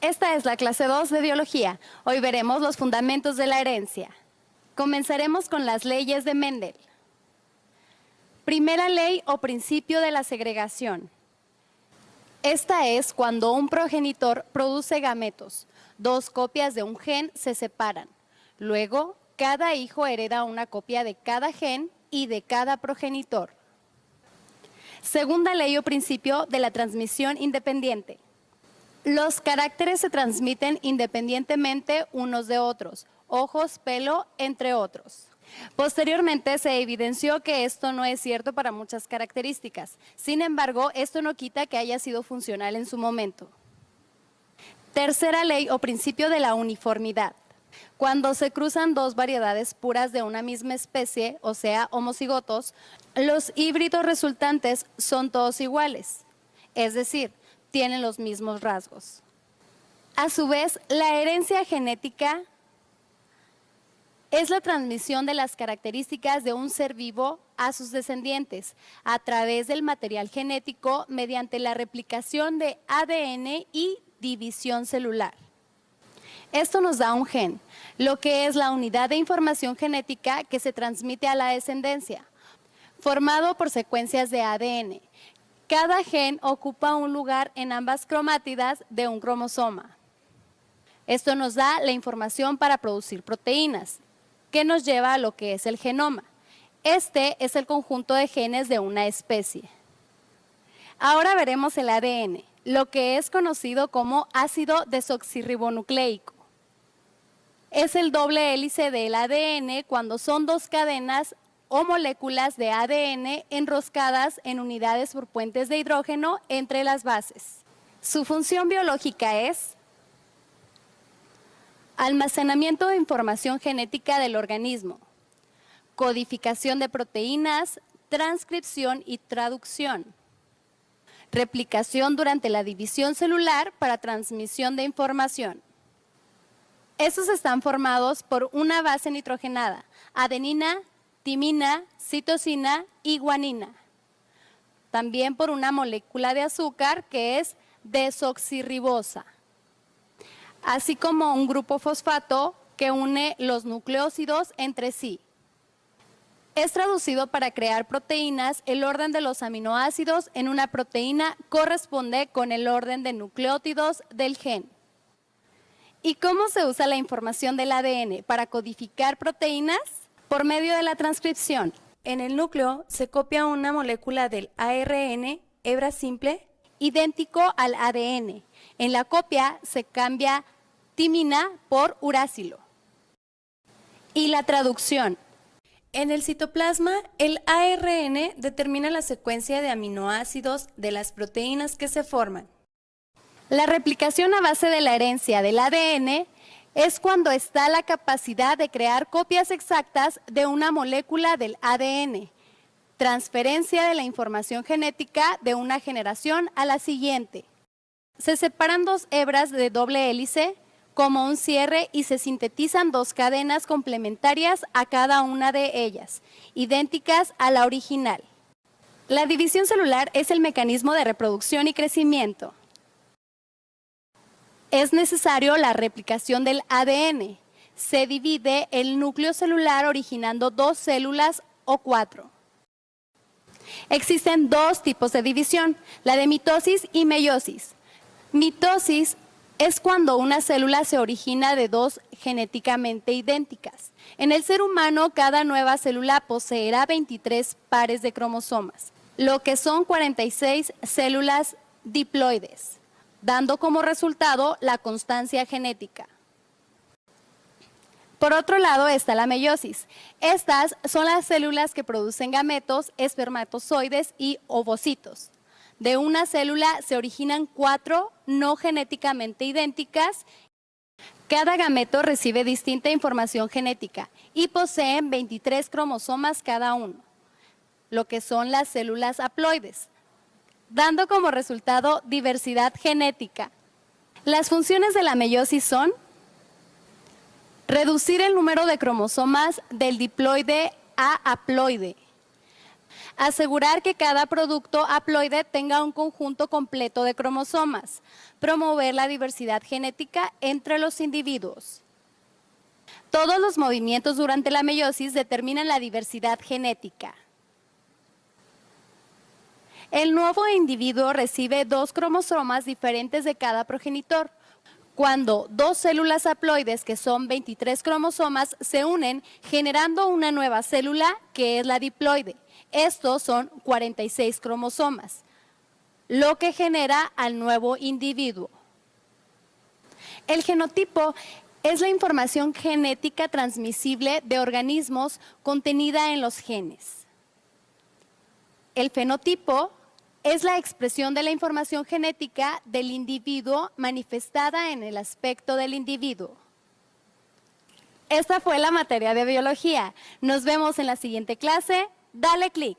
Esta es la clase 2 de Biología. Hoy veremos los fundamentos de la herencia. Comenzaremos con las leyes de Mendel. Primera ley o principio de la segregación. Esta es cuando un progenitor produce gametos. Dos copias de un gen se separan. Luego, cada hijo hereda una copia de cada gen y de cada progenitor. Segunda ley o principio de la transmisión independiente. Los caracteres se transmiten independientemente unos de otros, ojos, pelo, entre otros. Posteriormente se evidenció que esto no es cierto para muchas características. Sin embargo, esto no quita que haya sido funcional en su momento. Tercera ley o principio de la uniformidad. Cuando se cruzan dos variedades puras de una misma especie, o sea, homocigotos, los híbridos resultantes son todos iguales, es decir, tienen los mismos rasgos. A su vez, la herencia genética es la transmisión de las características de un ser vivo a sus descendientes a través del material genético mediante la replicación de ADN y división celular. Esto nos da un gen, lo que es la unidad de información genética que se transmite a la descendencia, formado por secuencias de ADN. Cada gen ocupa un lugar en ambas cromátidas de un cromosoma. Esto nos da la información para producir proteínas, que nos lleva a lo que es el genoma. Este es el conjunto de genes de una especie. Ahora veremos el ADN, lo que es conocido como ácido desoxirribonucleico. Es el doble hélice del ADN cuando son dos cadenas o moléculas de ADN enroscadas en unidades por puentes de hidrógeno entre las bases. Su función biológica es almacenamiento de información genética del organismo, codificación de proteínas, transcripción y traducción, replicación durante la división celular para transmisión de información. Estos están formados por una base nitrogenada, adenina, timina, citosina y guanina. También por una molécula de azúcar que es desoxirribosa, así como un grupo fosfato que une los nucleósidos entre sí. Es traducido para crear proteínas. El orden de los aminoácidos en una proteína corresponde con el orden de nucleótidos del gen. ¿Y cómo se usa la información del ADN para codificar proteínas? Por medio de la transcripción. En el núcleo se copia una molécula del ARN, hebra simple, idéntico al ADN. En la copia se cambia timina por uracilo. Y la traducción. En el citoplasma, el ARN determina la secuencia de aminoácidos de las proteínas que se forman. La replicación a base de la herencia del ADN es cuando está la capacidad de crear copias exactas de una molécula del ADN. Transferencia de la información genética de una generación a la siguiente. Se separan dos hebras de doble hélice como un cierre y se sintetizan dos cadenas complementarias a cada una de ellas, idénticas a la original. La división celular es el mecanismo de reproducción y crecimiento. Es necesario la replicación del ADN. Se divide el núcleo celular originando dos células o cuatro. Existen dos tipos de división, la de mitosis y meiosis. Mitosis es cuando una célula se origina de dos genéticamente idénticas. En el ser humano, cada nueva célula poseerá 23 pares de cromosomas, lo que son 46 células diploides, dando como resultado la constancia genética. Por otro lado está la meiosis. Estas son las células que producen gametos, espermatozoides y ovocitos. De una célula se originan 4 no genéticamente idénticas. Cada gameto recibe distinta información genética y poseen 23 cromosomas cada uno, lo que son las células haploides, dando como resultado diversidad genética. Las funciones de la meiosis son reducir el número de cromosomas del diploide a haploide, Asegurar que cada producto haploide tenga un conjunto completo de cromosomas. Promover la diversidad genética entre los individuos. Todos los movimientos durante la meiosis determinan la diversidad genética. El nuevo individuo recibe 2 cromosomas diferentes de cada progenitor. Cuando 2 células haploides, que son 23 cromosomas, se unen generando una nueva célula que es la diploide. Estos son 46 cromosomas, lo que genera al nuevo individuo. El genotipo es la información genética transmisible de organismos contenida en los genes. El fenotipo es la expresión de la información genética del individuo manifestada en el aspecto del individuo. Esta fue la materia de biología. Nos vemos en la siguiente clase. Dale clic.